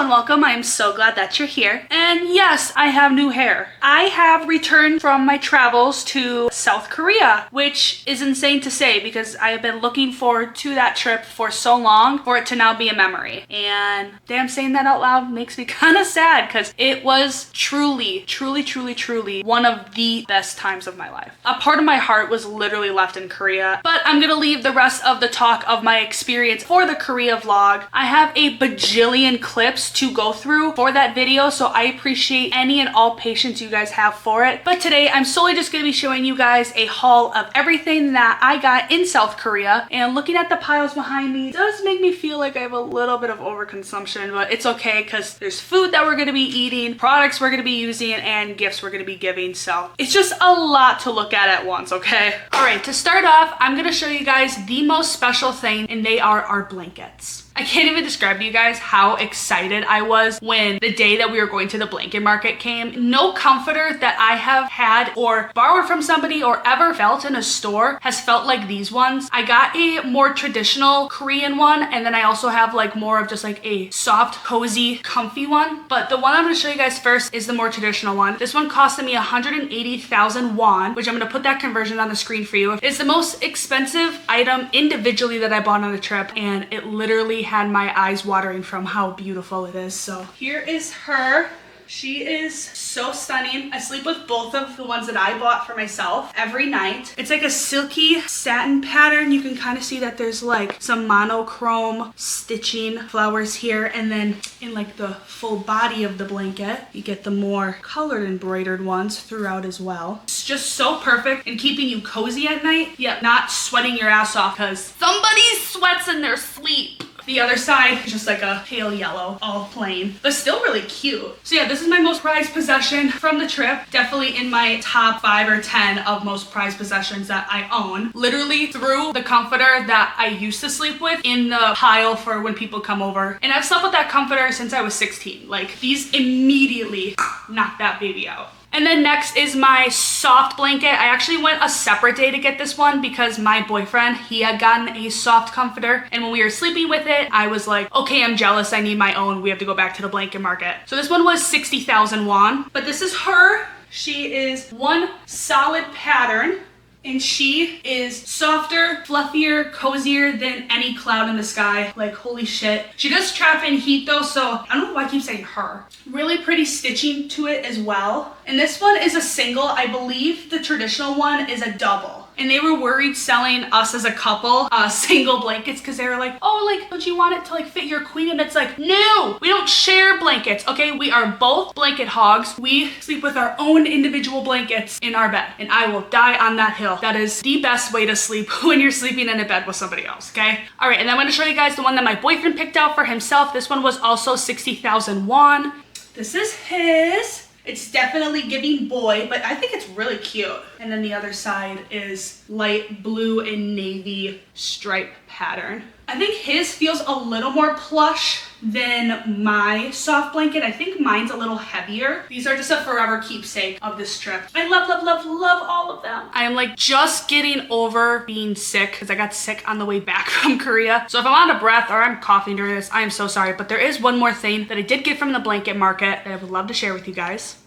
and welcome. I am so glad that you're here. And yes, I have new hair. I have returned from my travels to South Korea, which is insane to say because I have been looking forward to that trip for so long for it to now be a memory. And damn, saying that out loud makes me kind of sad because it was truly one of the best times of my life. A part of my heart was literally left in Korea, but I'm gonna leave the rest of the talk of my experience for the Korea vlog. I have a bajillion clips to go through for that video, so I appreciate any and all patience you guys have for it. But today I'm solely just going to be showing you guys a haul of everything that I got in South Korea, and looking at the piles behind me does make me feel like I have a little bit of overconsumption, but it's okay because there's food that we're going to be eating, products we're going to be using, and gifts we're going to be giving, so it's just a lot to look at once, okay? Alright, to start off, I'm going to show you guys the most special thing, and they are our blankets. I can't even describe to you guys how excited I was when the day that we were going to the blanket market came. No comforter that I have had or borrowed from somebody or ever felt in a store has felt like these ones. I got a more traditional Korean one, and then I also have like more of just like a soft, cozy, comfy one. But the one I'm gonna show you guys first is the more traditional one. This one costed me 180,000 won, which I'm gonna put that conversion on the screen for you. It's the most expensive item individually that I bought on the trip, and it literally had my eyes watering from how beautiful it is. So here is her. She is so stunning. I sleep with both of the ones that I bought for myself every night. It's like a silky satin pattern. You can kind of see that there's like some monochrome stitching flowers here, and then in like the full body of the blanket you get the more colored embroidered ones throughout as well. It's just so perfect in keeping you cozy at night, yet not sweating your ass off because somebody sweats in their sleep. The other side is just like a pale yellow, all plain, but still really cute. So yeah, this is my most prized possession from the trip. Definitely in my top 5 or 10 of most prized possessions that I own. Literally threw the comforter that I used to sleep with in the pile for when people come over. And I've slept with that comforter since I was 16. Like, these immediately knocked that baby out. And then next is my soft blanket. I actually went a separate day to get this one because my boyfriend, he had gotten a soft comforter, and when we were sleeping with it, I was like, okay, I'm jealous, I need my own, we have to go back to the blanket market. So this one was 60,000 won, but this is her. She is one solid pattern, and she is softer, fluffier, cozier than any cloud in the sky. Like, holy shit. She does trap in heat though, so I don't know why I keep saying her. Really pretty stitching to it as well. And this one is a single. I believe the traditional one is a double. And they were worried selling us as a couple single blankets because they were like, oh, like, don't you want it to like fit your queen? And it's like, no, we don't share blankets, okay? We are both blanket hogs. We sleep with our own individual blankets in our bed, and I will die on that hill. That is the best way to sleep when you're sleeping in a bed with somebody else, okay? All right, and then I'm gonna show you guys the one that my boyfriend picked out for himself. This one was also 60,000 won. This is his. It's definitely giving boy, but I think it's really cute. And then the other side is light blue and navy stripe pattern. I think his feels a little more plush than my soft blanket. I think mine's a little heavier. These are just a forever keepsake of this trip. I love all of them. I am like just getting over being sick because I got sick on the way back from Korea. So if I'm out of breath or I'm coughing during this, I am so sorry. But there is one more thing that I did get from the blanket market that I would love to share with you guys.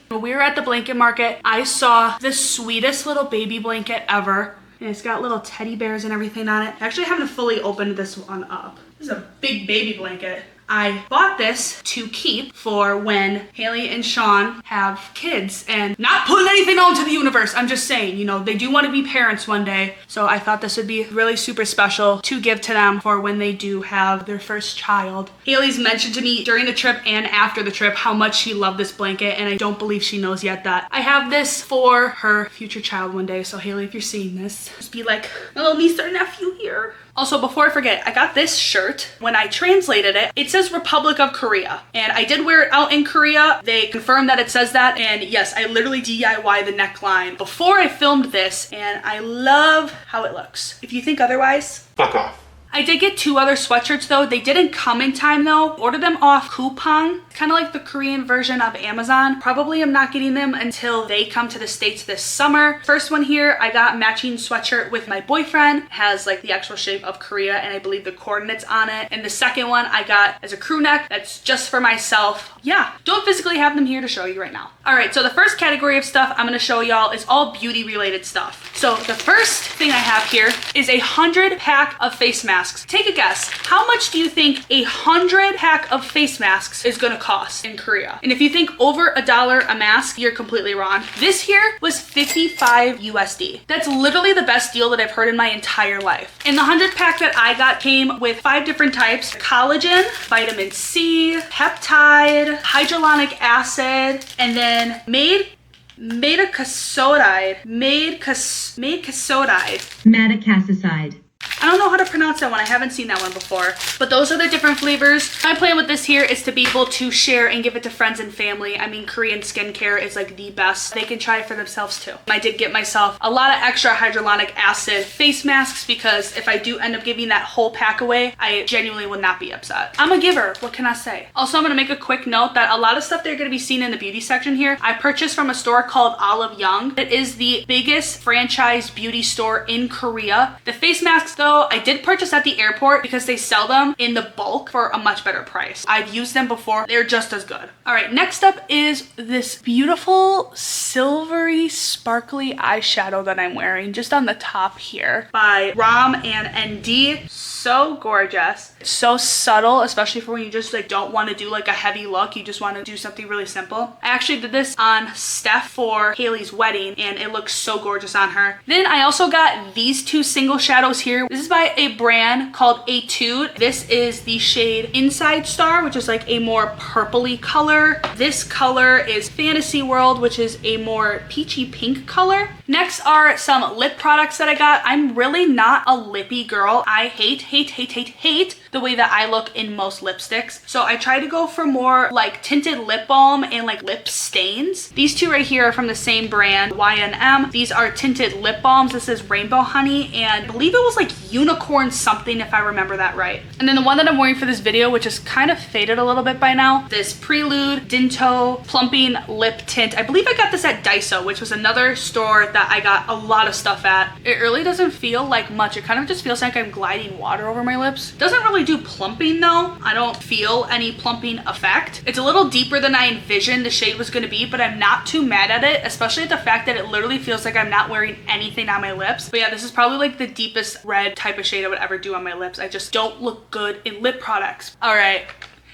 When we were at the blanket market, I saw the sweetest little baby blanket ever. And it's got little teddy bears and everything on it. I actually haven't fully opened this one up. This is a big baby blanket. I bought this to keep for when Haley and Sean have kids, and not putting anything out into the universe. I'm just saying, you know, they do want to be parents one day. So I thought this would be really super special to give to them for when they do have their first child. Haley's mentioned to me during the trip and after the trip how much she loved this blanket, and I don't believe she knows yet that I have this for her future child one day. So Haley, if you're seeing this, just be like, my little niece or nephew here. Also, before I forget, I got this shirt. When I translated it, it says Republic of Korea. And I did wear it out in Korea. They confirmed that it says that. And yes, I literally DIY the neckline before I filmed this. And I love how it looks. If you think otherwise, fuck off. I did get 2 other sweatshirts though. They didn't come in time though. Ordered them off Coupang. Kind of like the Korean version of Amazon. Probably am not getting them until they come to the States this summer. First one here, I got matching sweatshirt with my boyfriend. It has like the actual shape of Korea and I believe the coordinates on it. And the second one I got as a crew neck. That's just for myself. Yeah, don't physically have them here to show you right now. All right, so the first category of stuff I'm gonna show y'all is all beauty related stuff. So the first thing I have here is a 100 pack of face masks. Take a guess. How much do you think a 100 pack of face masks is gonna cost in Korea? And if you think over $1 a mask, you're completely wrong. This here was 55 USD. That's literally the best deal that I've heard in my entire life. And the 100 pack that I got came with 5 different types: collagen, vitamin C, peptide, hyaluronic acid, and then madecassodide. Madecassoside. I don't know how to pronounce that one. I haven't seen that one before. But those are the different flavors. My plan with this here is to be able to share and give it to friends and family. I mean, Korean skincare is like the best. They can try it for themselves too. I did get myself a lot of extra hyaluronic acid face masks because if I do end up giving that whole pack away, I genuinely would not be upset. I'm a giver. What can I say? Also, I'm going to make a quick note that a lot of stuff they're going to be seen in the beauty section here, I purchased from a store called Olive Young. It is the biggest franchise beauty store in Korea. The face masks though, I did purchase at the airport because they sell them in the bulk for a much better price. I've used them before. They're just as good. All right, next up is this beautiful silvery sparkly eyeshadow that I'm wearing just on the top here by Rom and ND. So gorgeous. It's so subtle, especially for when you just like don't want to do like a heavy look. You just want to do something really simple. I actually did this on Steph for Haley's wedding and it looks so gorgeous on her. Then I also got these 2 single shadows here. This is by a brand called Etude. This is the shade Inside Star, which is like a more purpley color. This color is Fantasy World, which is a more peachy pink color. Next are some lip products that I got. I'm really not a lippy girl. I hate the way that I look in most lipsticks. So I try to go for more like tinted lip balm and like lip stains. These 2 right here are from the same brand, Y&M. These are tinted lip balms. This is Rainbow Honey and I believe it was like unicorn something if I remember that right. And then the one that I'm wearing for this video, which is kind of faded a little bit by now, this Prelude Dinto Plumping Lip Tint. I believe I got this at Daiso, which was another store that I got a lot of stuff at. It really doesn't feel like much. It kind of just feels like I'm gliding water over my lips. Doesn't really do plumping though. I don't feel any plumping effect. It's a little deeper than I envisioned the shade was going to be, but I'm not too mad at it, especially at the fact that it literally feels like I'm not wearing anything on my lips. But yeah, this is probably like the deepest red type of shade I would ever do on my lips. I just don't look good in lip products. All right.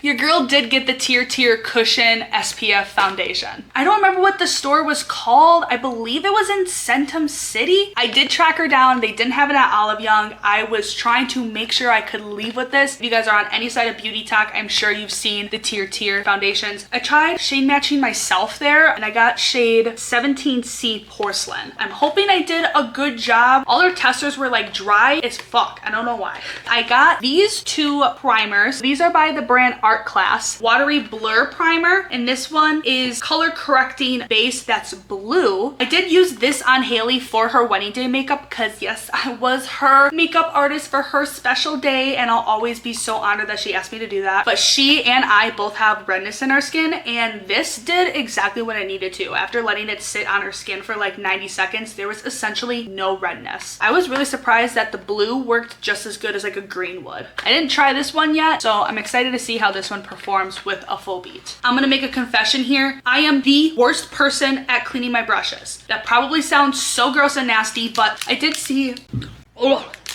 Your girl did get the Tier Cushion SPF foundation. I don't remember what the store was called. I believe it was in Centum City. I did track her down. They didn't have it at Olive Young. I was trying to make sure I could leave with this. If you guys are on any side of Beauty Talk, I'm sure you've seen the Tier foundations. I tried shade matching myself there and I got shade 17C Porcelain. I'm hoping I did a good job. All their testers were like dry as fuck. I don't know why. I got these 2 primers. These are by the brand Art Class. Watery Blur Primer, and this one is color correcting base that's blue. I did use this on Haley for her wedding day makeup because yes, I was her makeup artist for her special day and I'll always be so honored that she asked me to do that. But she and I both have redness in our skin and this did exactly what it needed to. After letting it sit on her skin for like 90 seconds, there was essentially no redness. I was really surprised that the blue worked just as good as like a green would. I didn't try this one yet, so I'm excited to see how this one performs with a full beat. I'm gonna make a confession here. I am the worst person at cleaning my brushes. That probably sounds so gross and nasty, but I did see,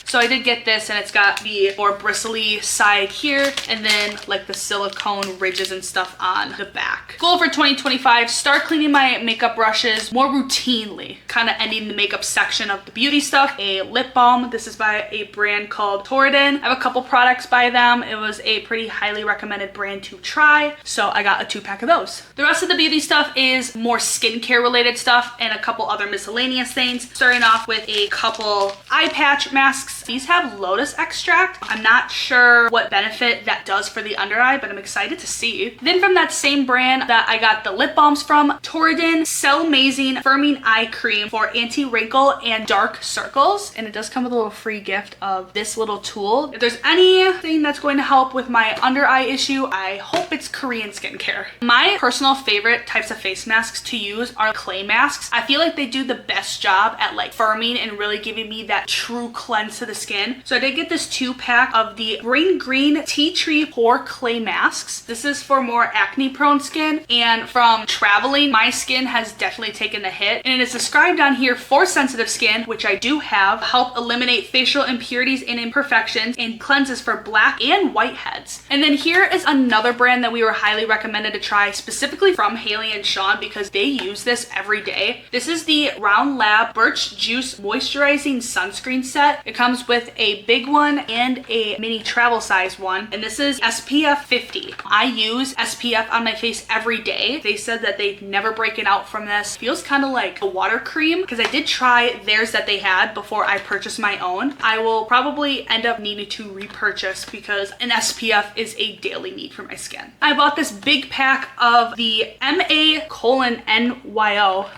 so I did get this and it's got the more bristly side here and then like the silicone ridges and stuff on the back. Goal for 2025, start cleaning my makeup brushes more routinely, kind of ending the makeup section of the beauty stuff. A lip balm, this is by a brand called Torridon. I have a couple products by them. It was a pretty highly recommended brand to try, so I got a 2-pack of those. The rest of the beauty stuff is more skincare related stuff and a couple other miscellaneous things. Starting off with a couple eye patch masks. These have lotus extract. I'm not sure what benefit that does for the under eye, but I'm excited to see. Then from that same brand that I got the lip balms from, Torridon Cell Amazing Firming Eye Cream for anti-wrinkle and dark circles. And it does come with a little free gift of this little tool. If there's anything that's going to help with my under eye issue, I hope it's Korean skincare. My personal favorite types of face masks to use are clay masks. I feel like they do the best job at like firming and really giving me that true cleanse to the skin. So I did get this 2-pack of the Brain Green Tea Tree Pore Clay Masks. This is for more acne prone skin, and from traveling, my skin has definitely taken the hit, and it is described on here for sensitive skin, which I do have, help eliminate facial impurities and imperfections, and cleanses for black and white heads. And then here is another brand that we were highly recommended to try, specifically from Haley and Sean, because they use this every day. This is the Round Lab Birch Juice Moisturizing Sunscreen Set. It comes with a big one and a mini travel size one, and this is SPF 50. I use SPF on my face every day. They said that they've never broken out from this. Feels kind of like a water cream, because I did try theirs that they had before I purchased my own. I will probably end up needing to repurchase because an SPF is a daily need for my skin. I bought this big pack of the MA:NYO.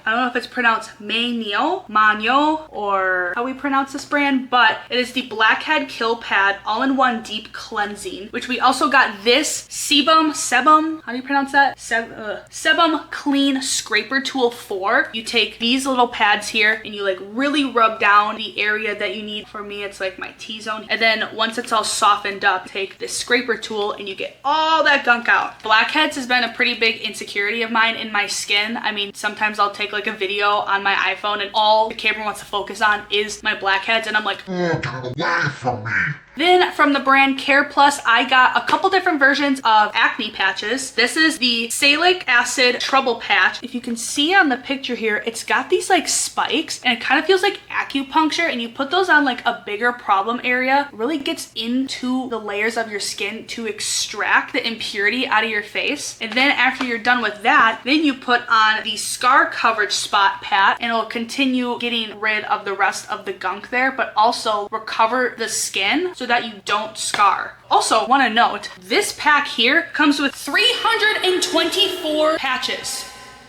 I don't know if it's pronounced Manyo, or how we pronounce this brand, but it is the Blackhead Kill Pad All-in-One Deep Cleansing, which we also got this Sebum, how do you pronounce that? Sebum Clean Scraper Tool 4. You take these little pads here and you like really rub down the area that you need. For me, it's like my T-zone. And then once it's all softened up, take this scraper tool and you get all that gunk out. Blackheads has been a pretty big insecurity of mine in my skin. I mean, sometimes I'll take like a video on my iPhone and all the camera wants to focus on is my blackheads, and I'm like, oh, get away from me. Then from the brand Care Plus, I got a couple different versions of acne patches. This is the Salicylic Acid Trouble Patch. If you can see on the picture here, it's got these like spikes and it kind of feels like acupuncture, and you put those on like a bigger problem area. It really gets into the layers of your skin to extract the impurity out of your face. And then after you're done with that, then you put on the Scar Coverage Spot Pat, and it'll continue getting rid of the rest of the gunk there, but also recover the skin so that you don't scar. Also, want to note, this pack here comes with 324 patches.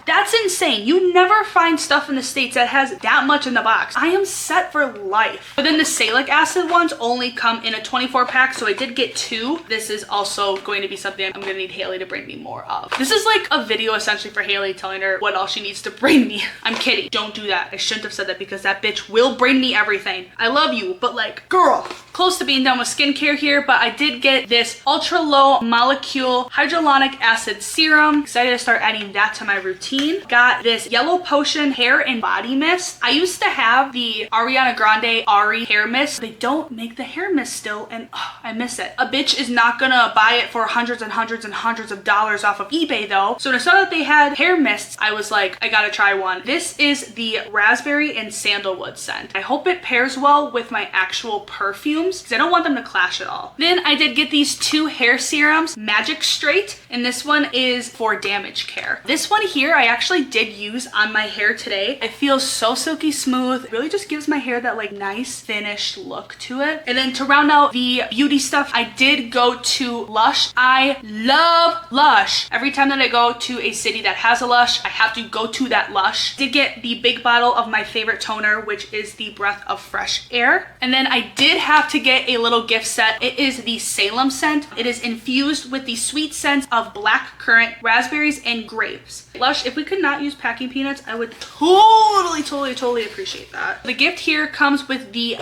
That's insane. You never find stuff in the States that has that much in the box. I am set for life. But then the salicylic acid ones only come in a 24 pack, so I did get 2. This is also going to be something I'm gonna need Haley to bring me more of. This is like a video essentially for Haley telling her what all she needs to bring me. I'm kidding. Don't do that. I shouldn't have said that because that bitch will bring me everything. I love you, but like, girl. Close to being done with skincare here, but I did get this ultra low molecule hyaluronic acid serum. Excited to start adding that to my routine. Got this Yellow Potion hair and body mist. I used to have the Ariana Grande Ari hair mist. They don't make the hair mist still, and I miss it. A bitch is not gonna buy it for hundreds and hundreds and hundreds of dollars off of eBay though. So when I saw that they had hair mists, I was like, I gotta try one. This is the raspberry and sandalwood scent. I hope it pairs well with my actual perfume, because I don't want them to clash at all. Then I did get these 2 hair serums, Magic Straight, and this one is for damage care. This one here I actually did use on my hair today. It feels so silky smooth. It really just gives my hair that like nice finished look to it. And then to round out the beauty stuff, I did go to Lush. I love Lush. Every time that I go to a city that has a Lush, I have to go to that Lush. Did get the big bottle of my favorite toner, which is the Breath of Fresh Air. And then I did have to get a little gift set. It is the Salem scent. It is infused with the sweet scents of black currant, raspberries, and grapes. Lush, if we could not use packing peanuts, I would totally appreciate that. The gift here comes with the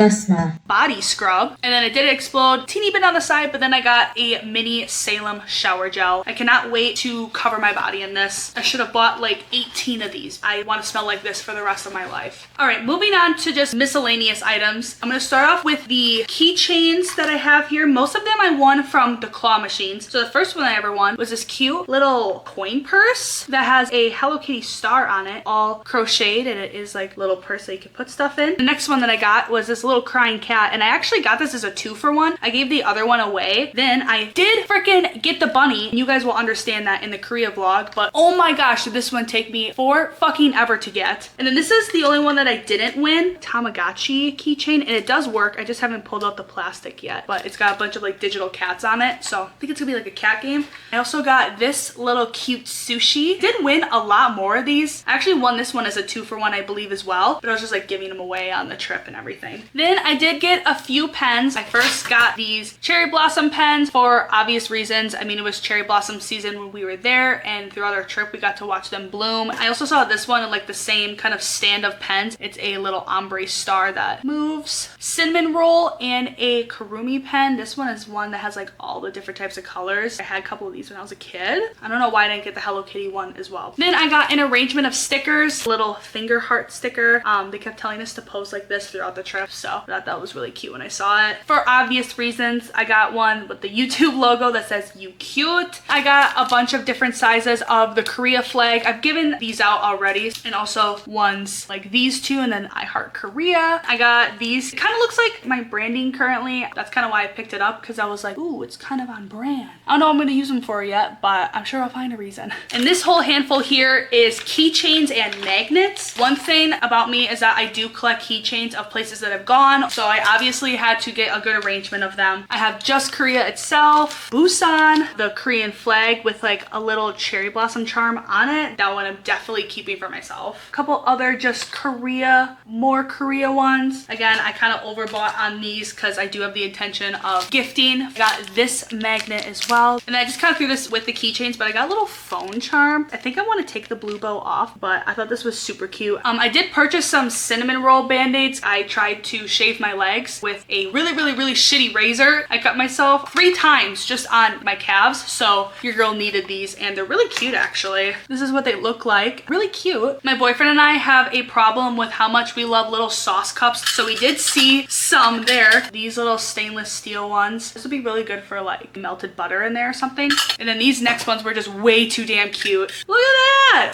body scrub, and then it did explode teeny bit on the side, but then I got a mini Salem shower gel. I cannot wait to cover my body in this. I should have bought like 18 of these. I want to smell like this for the rest of my life. All right, moving on to just miscellaneous items. I'm going to start off with the Key keychains that I have here, most of them I won from the claw machines. So the first one I ever won was this cute little coin purse that has a Hello Kitty star on it, all crocheted, and it is like a little purse that you can put stuff in. The next one that I got was this little crying cat, and I actually got this as a 2-for-1. I gave the other one away. Then I did freaking get the bunny, and you guys will understand that in the Korea vlog, but oh my gosh, did this one take me for fucking ever to get. And then this is the only one that I didn't win, Tamagotchi keychain, and it does work. I just haven't pulled out the plastic yet, but it's got a bunch of like digital cats on it, so I think it's gonna be like a cat game. I also got this little cute sushi. Did win a lot more of these. I actually won this one as a 2-for-1, I believe, as well, but I was just like giving them away on the trip and everything. Then I did get a few pens. I first got these cherry blossom pens for obvious reasons. I mean, it was cherry blossom season when we were there, and throughout our trip we got to watch them bloom. I also saw this one in like the same kind of stand of pens. It's a little ombre star that moves. Cinnamon roll and a Kurumi pen. This one is one that has like all the different types of colors. I had a couple of these when I was a kid. I don't know why I didn't get the Hello Kitty one as well. Then I got an arrangement of stickers, little finger heart sticker. They kept telling us to post like this throughout the trip, so I thought that was really cute when I saw it. For obvious reasons, I got one with the YouTube logo that says "You cute." I got a bunch of different sizes of the Korea flag. I've given these out already, and also ones like these two, and then I Heart Korea. I got these. It kind of looks like my branding currently. That's kind of why I picked it up, because I was like, ooh, it's kind of on brand. I don't know what I'm going to use them for yet, but I'm sure I'll find a reason. And this whole handful here is keychains and magnets. One thing about me is that I do collect keychains of places that I've gone, so I obviously had to get a good arrangement of them. I have just Korea itself, Busan, the Korean flag with like a little cherry blossom charm on it. That one I'm definitely keeping for myself. A couple other just Korea, more Korea ones. Again, I kind of overbought on these because I do have the intention of gifting. I got this magnet as well, and I just kind of threw this with the keychains, but I got a little phone charm. I think I want to take the blue bow off, but I thought this was super cute. I did purchase some cinnamon roll band-aids. I tried to shave my legs with a really shitty razor. I cut myself 3 times just on my calves, so your girl needed these, and they're really cute actually. This is what they look like. Really cute. My boyfriend and I have a problem with how much we love little sauce cups, so we did see some there. These little stainless steel ones. This would be really good for like melted butter in there or something. And then these next ones were just way too damn cute. Look at that!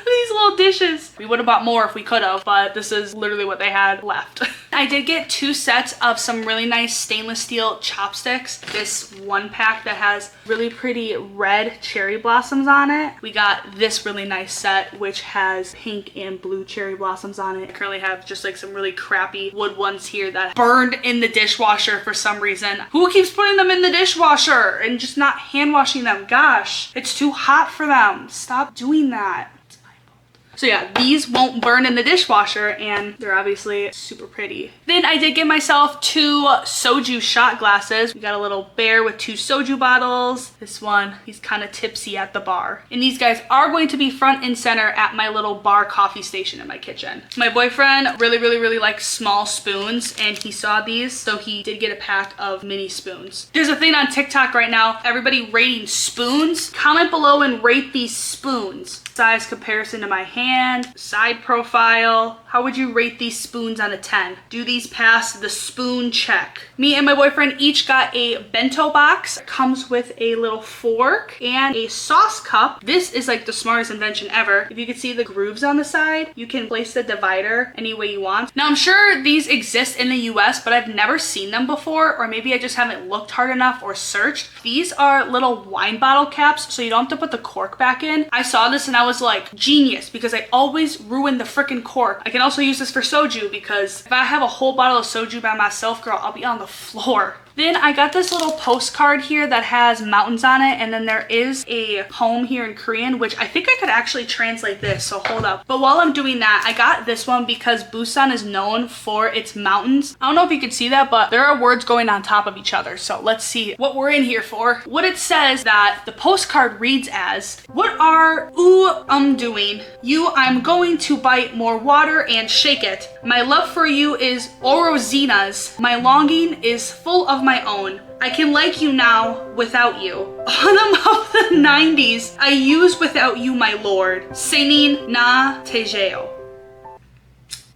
These little dishes. We would have bought more if we could have, but this is literally what they had left. I did get 2 sets of some really nice stainless steel chopsticks. This one pack that has really pretty red cherry blossoms on it. We got this really nice set which has pink and blue cherry blossoms on it. I currently have just like some really crappy wood ones here that burned in the dishwasher for some reason. Who keeps putting them in the dishwasher and just not hand washing them? Gosh, it's too hot for them. Stop doing that. So yeah, these won't burn in the dishwasher, and they're obviously super pretty. Then I did get myself 2 soju shot glasses. We got a little bear with 2 soju bottles. This one, he's kind of tipsy at the bar. And these guys are going to be front and center at my little bar coffee station in my kitchen. My boyfriend really likes small spoons, and he saw these, so he did get a pack of mini spoons. There's a thing on TikTok right now, everybody rating spoons. Comment below and rate these spoons. Size comparison to my hand, side profile. How would you rate these spoons on a 10? Do these pass the spoon check? Me and my boyfriend each got a bento box. It comes with a little fork and a sauce cup. This is like the smartest invention ever. If you can see the grooves on the side, you can place the divider any way you want. Now I'm sure these exist in the US, but I've never seen them before, or maybe I just haven't looked hard enough or searched. These are little wine bottle caps, so you don't have to put the cork back in. I saw this and I was like, genius, because I always ruin the freaking cork. I can also use this for soju, because if I have a whole bottle of soju by myself, girl, I'll be on the floor. Then I got this little postcard here that has mountains on it, and then there is a poem here in Korean, which I think I could actually translate this, so hold up. But while I'm doing that, I got this one because Busan is known for its mountains. I don't know if you can see that, but there are words going on top of each other, so let's see what we're in here for. What it says that the postcard reads as, "What are doing? You, I'm going to bite more water and shake it. My love for you is Orozina's. My longing is full of my own. I can like you now without you. Autumn of the 90s, I use without you, my lord. Singing na tejeo."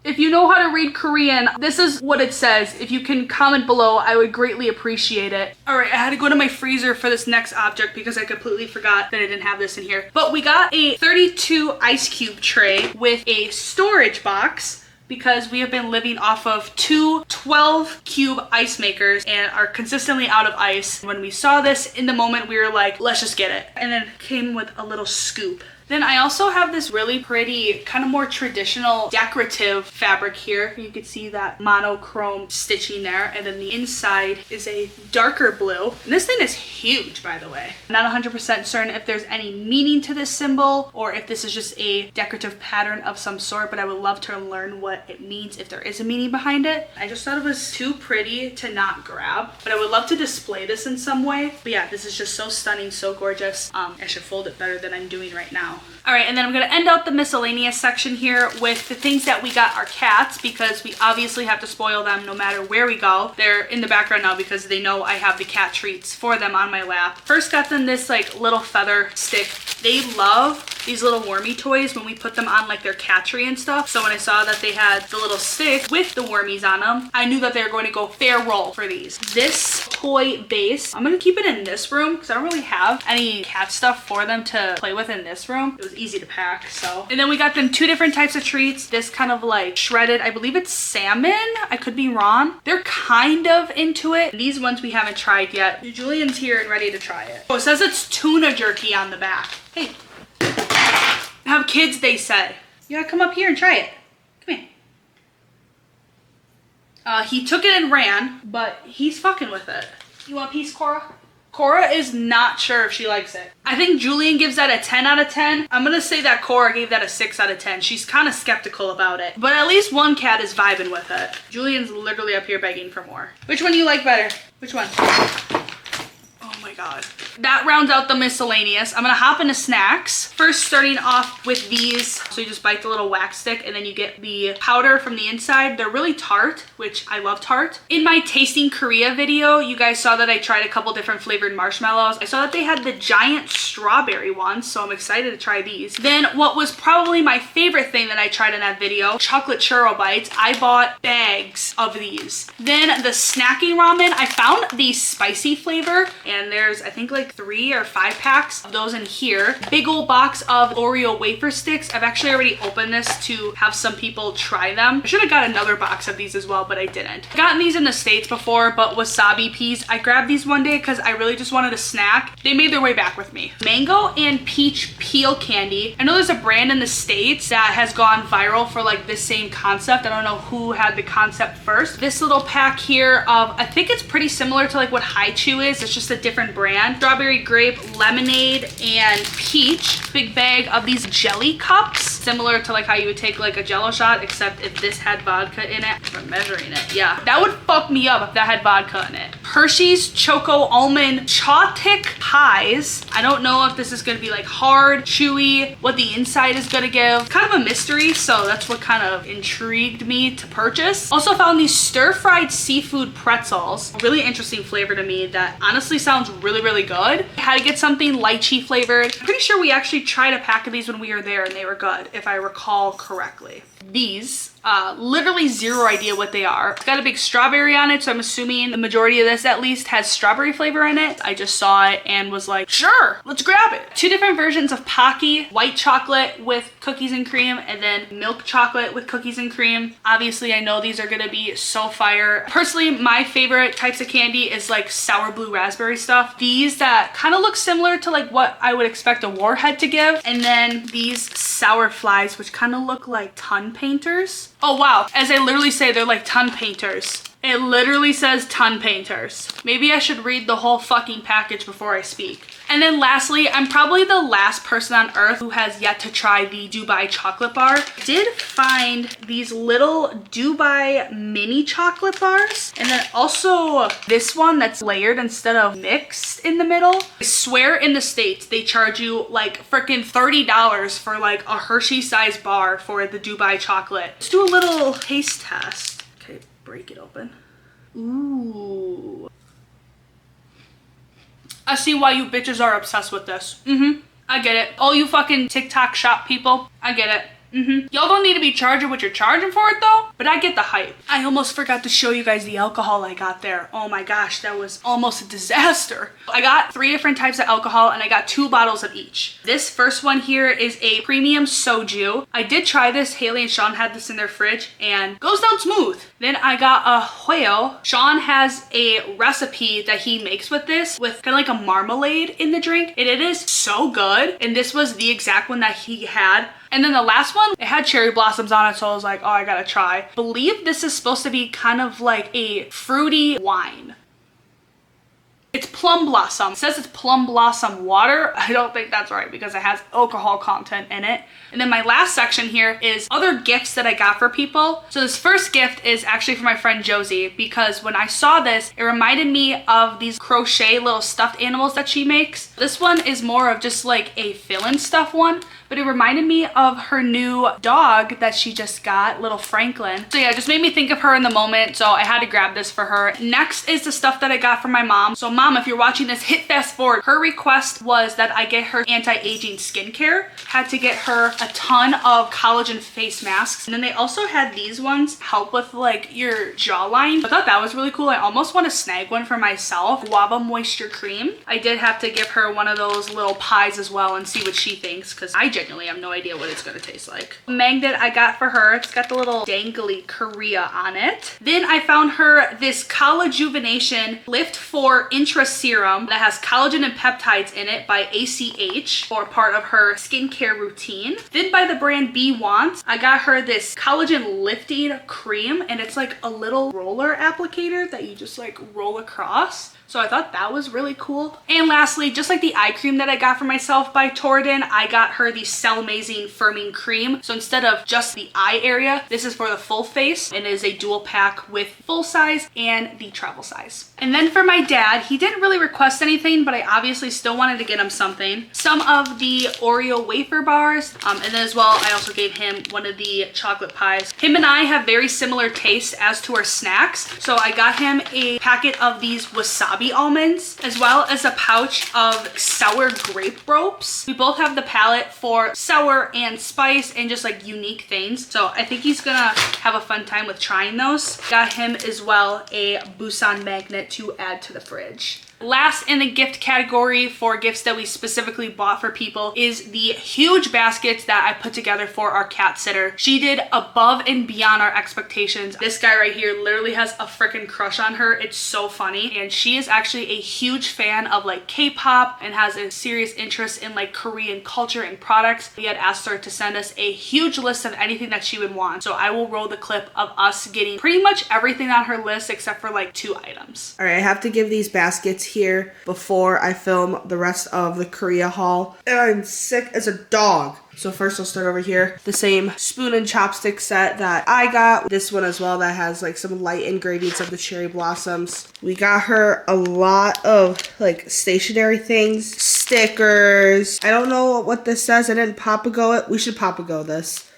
If you know how to read Korean, this is what it says. If you can comment below, I would greatly appreciate it. All right, I had to go to my freezer for this next object because I completely forgot that I didn't have this in here. But we got a 32 ice cube tray with a storage box because we have been living off of two 12 cube ice makers and are consistently out of ice. When we saw this in the moment, we were like, let's just get it. And then it came with a little scoop. Then I also have this really pretty, kind of more traditional decorative fabric here. You can see that monochrome stitching there. And then the inside is a darker blue. And this thing is huge, by the way. I'm not 100% certain if there's any meaning to this symbol or if this is just a decorative pattern of some sort, but I would love to learn what it means if there is a meaning behind it. I just thought it was too pretty to not grab, but I would love to display this in some way. But yeah, this is just so stunning, so gorgeous. I should fold it better than I'm doing right now. All right, and then I'm gonna end out the miscellaneous section here with the things that we got our cats because we obviously have to spoil them no matter where we go. They're in the background now because they know I have the cat treats for them on my lap. First got them this like little feather stick. They love these little wormy toys when we put them on like their cat tree and stuff. So when I saw that they had the little stick with the wormies on them, I knew that they were going to go fair roll for these. This toy base, I'm gonna keep it in this room because I don't really have any cat stuff for them to play with in this room. It was easy to pack, so. And then we got them two different types of treats. This kind of like shredded, I believe it's salmon. I could be wrong. They're kind of into it. These ones we haven't tried yet. Julian's here and ready to try it. Oh, it says it's tuna jerky on the back. Hey, have kids, they said. You gotta come up here and try it. Come here. He took it and ran, but he's fucking with it. You want a piece, Cora? Cora is not sure if she likes it. I think Julian gives that a 10 out of 10. I'm gonna say that Cora gave that a 6 out of 10. She's kind of skeptical about it, but at least one cat is vibing with it. Julian's literally up here begging for more. Which one do you like better? Which one? Oh my God. That rounds out the miscellaneous. I'm gonna hop into snacks. First, starting off with these. So you just bite the little wax stick and then you get the powder from the inside. They're really tart, which I love tart. In my Tasting Korea video, you guys saw that I tried a couple different flavored marshmallows. I saw that they had the giant strawberry ones, so I'm excited to try these. Then what was probably my favorite thing that I tried in that video, chocolate churro bites. I bought bags of these. Then the snacking ramen, I found the spicy flavor and there's, I think, like 3 or 5 packs of those in here. Big old box of Oreo wafer sticks. I've actually already opened this to have some people try them. I should have got another box of these as well, but I didn't. I've gotten these in the States before, but wasabi peas. I grabbed these one day because I really just wanted a snack. They made their way back with me. Mango and peach peel candy. I know there's a brand in the States that has gone viral for like this same concept. I don't know who had the concept first. This little pack here of, I think it's pretty similar to like what Haichu is. It's just a different brand. Strawberry, grape, lemonade, and peach. Big bag of these jelly cups, similar to like how you would take like a Jello shot, except if this had vodka in it. I'm measuring it. Yeah, that would fuck me up if that had vodka in it. Hershey's Choco Almond Chawtic Pies. I don't know if this is gonna be like hard, chewy, what the inside is gonna give. Kind of a mystery, so that's what kind of intrigued me to purchase. Also found these stir-fried seafood pretzels. Really interesting flavor to me that honestly sounds really, really good. I had to get something lychee flavored. I'm pretty sure we actually tried a pack of these when we were there and they were good, if I recall correctly. These, literally zero idea what they are. It's got a big strawberry on it, so I'm assuming the majority of this at least has strawberry flavor in it. I just saw it and was like, sure, let's grab it. 2 different versions of Pocky, white chocolate with cookies and cream, and then milk chocolate with cookies and cream. Obviously, I know these are gonna be so fire. Personally, my favorite types of candy is like sour blue raspberry stuff. These that kind of look similar to like what I would expect a warhead to give. And then these sour flies, which kind of look like ton painters. Oh wow, as I literally say, they're like ton painters. It literally says ton painters. Maybe I should read the whole fucking package before I speak. And then lastly, I'm probably the last person on earth who has yet to try the Dubai chocolate bar. I did find these little Dubai mini chocolate bars. And then also this one that's layered instead of mixed in the middle. I swear in the States, they charge you like freaking $30 for like a Hershey sized bar for the Dubai chocolate. Let's do a little taste test. Okay, break it open. Ooh. I see why you bitches are obsessed with this. I get it. All you fucking TikTok shop people, I get it. Y'all don't need to be charging what you're charging for it though, but I get the hype. I almost forgot to show you guys the alcohol I got there. Oh my gosh, that was almost a disaster. I got 3 different types of alcohol and I got 2 bottles of each. This first one here is a premium soju. I did try this. Haley and Sean had this in their fridge and goes down smooth. Then I got a Hueo. Sean has a recipe that he makes with this with kind of like a marmalade in the drink, and it is so good. And this was the exact one that he had. And then the last one, it had cherry blossoms on it, so I was like, oh, I gotta try. I believe this is supposed to be kind of like a fruity wine. It's plum blossom. It says it's plum blossom water. I don't think that's right because it has alcohol content in it. And then my last section here is other gifts that I got for people. So this first gift is actually for my friend Josie because when I saw this, it reminded me of these crochet little stuffed animals that she makes. This one is more of just like a fill-in stuff one, but it reminded me of her new dog that she just got, little Franklin. So yeah, it just made me think of her in the moment, so I had to grab this for her. Next is the stuff that I got from my mom. So mom, if you're watching this, hit fast forward. Her request was that I get her anti-aging skincare. Had to get her a ton of collagen face masks. And then they also had these ones help with like your jawline. I thought that was really cool. I almost want to snag one for myself. Guava Moisture Cream. I did have to give her one of those little pies as well and see what she thinks because I genuinely have no idea what it's going to taste like. Magnet I got for her. It's got the little dangly Korea on it. Then I found her this Collajuvenation Lift 4 Intra Serum that has collagen and peptides in it by ACH for part of her skincare routine. Then by the brand Bee Wants, I got her this collagen lifting cream, and it's like a little roller applicator that you just like roll across. So I thought that was really cool. And lastly, just like the eye cream that I got for myself by Torridon, I got her the Cell Amazing Firming Cream. So instead of just the eye area, this is for the full face and is a dual pack with full size and the travel size. And then for my dad, he didn't really request anything, but I obviously still wanted to get him something. Some of the Oreo wafer bars, and then as well, I also gave him one of the chocolate pies. Him and I have very similar tastes as to our snacks. So I got him a packet of these wasabi almonds, as well as a pouch of sour grape ropes. We both have the palate for sour and spice and just like unique things. So I think he's gonna have a fun time with trying those. Got him as well a Busan magnet to add to the fridge. Last in the gift category for gifts that we specifically bought for people is the huge baskets that I put together for our cat sitter. She did above and beyond our expectations. This guy right here literally has a freaking crush on her. It's so funny. And she is actually a huge fan of like K-pop and has a serious interest in like Korean culture and products. We had asked her to send us a huge list of anything that she would want. So I will roll the clip of us getting pretty much everything on her list except for like 2 items. All right, I have to give these baskets here before I film the rest of the Korea haul. And I'm sick as a dog. So first I'll start over here. The same spoon and chopstick set that I got. This one as well that has like some light engravings of the cherry blossoms. We got her a lot of like stationery things, stickers. I don't know what this says. I didn't Papago it. We should Papago this.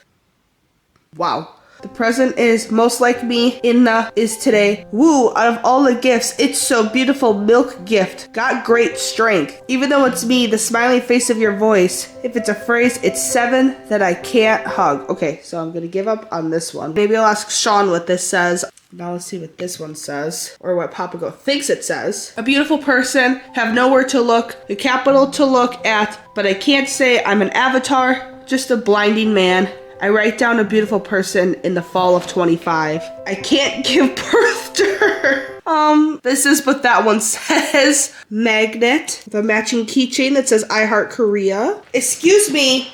Wow. The present is most like me. Inna is today. Woo, out of all the gifts, it's so beautiful. Milk gift. Got great strength. Even though it's me, the smiling face of your voice. If it's a phrase, it's 7 that I can't hug. Okay, so I'm gonna give up on this one. Maybe I'll ask Sean what this says. Now let's see what this one says, or what Papago thinks it says. A beautiful person, have nowhere to look, a capital to look at, but I can't say I'm an avatar, just a blinding man. I write down a beautiful person in the fall of 25. I can't give birth to her. This is what that one says. Magnet, the matching keychain that says I Heart Korea. Excuse me.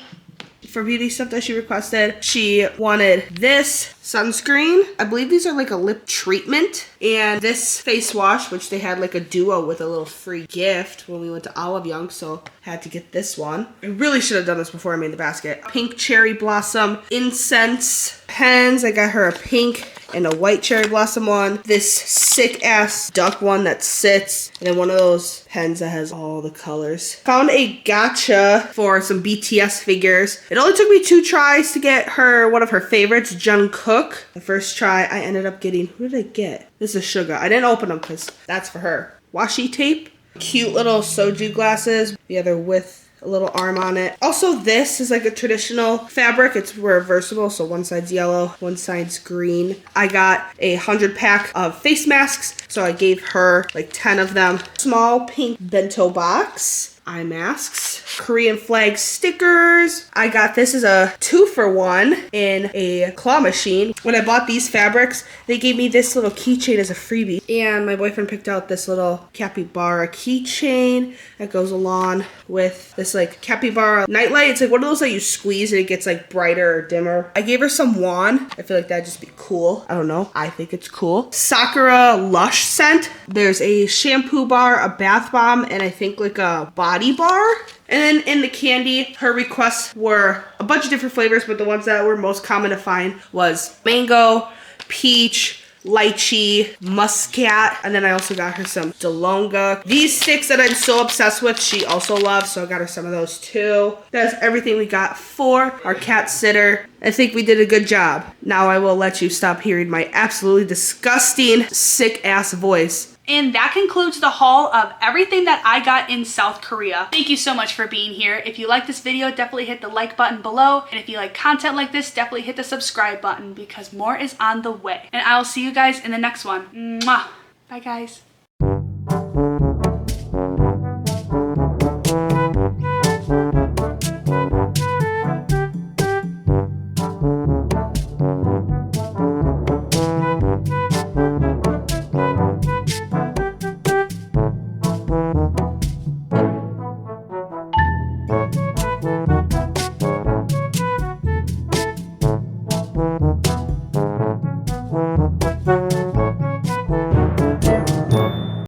For beauty stuff that she requested, she wanted this sunscreen. I believe these are like a lip treatment. And this face wash, which they had like a duo with a little free gift when we went to Olive Young, so had to get this one. I really should have done this before I made the basket. Pink cherry blossom incense pens. I got her a pink and a white cherry blossom one. This sick ass duck one that sits. And then one of those pens that has all the colors. Found a gacha for some BTS figures. It only took me 2 tries to get her one of her favorites, Jungkook. The first try I ended up getting, who did I get? This is Sugar. I didn't open them because that's for her. Washi tape. Cute little soju glasses. The other with a little arm on it. Also, this is like a traditional fabric. It's reversible, so one side's yellow, one side's green. I got a 100-pack of face masks, so I gave her like 10 of them. Small pink bento box. Eye masks, Korean flag stickers. I got this as a 2-for-1 in a claw machine. When I bought these fabrics, they gave me this little keychain as a freebie. And my boyfriend picked out this little capybara keychain that goes along with this like capybara nightlight. It's like one of those that you squeeze and it gets like brighter or dimmer. I gave her some wand. I feel like that'd just be cool. I don't know. I think it's cool. Sakura Lush scent. There's a shampoo bar, a bath bomb, and I think like a body bar. And then in the candy, her requests were a bunch of different flavors, but the ones that were most common to find was mango, peach, lychee, muscat, and then I also got her some DeLonga. These sticks that I'm so obsessed with, she also loves, so I got her some of those too. That's everything we got for our cat sitter. I think we did a good job. Now I will let you stop hearing my absolutely disgusting, sick-ass voice. And that concludes the haul of everything that I got in South Korea. Thank you so much for being here. If you like this video, definitely hit the like button below. And if you like content like this, definitely hit the subscribe button because more is on the way. And I will see you guys in the next one. Mwah. Bye guys.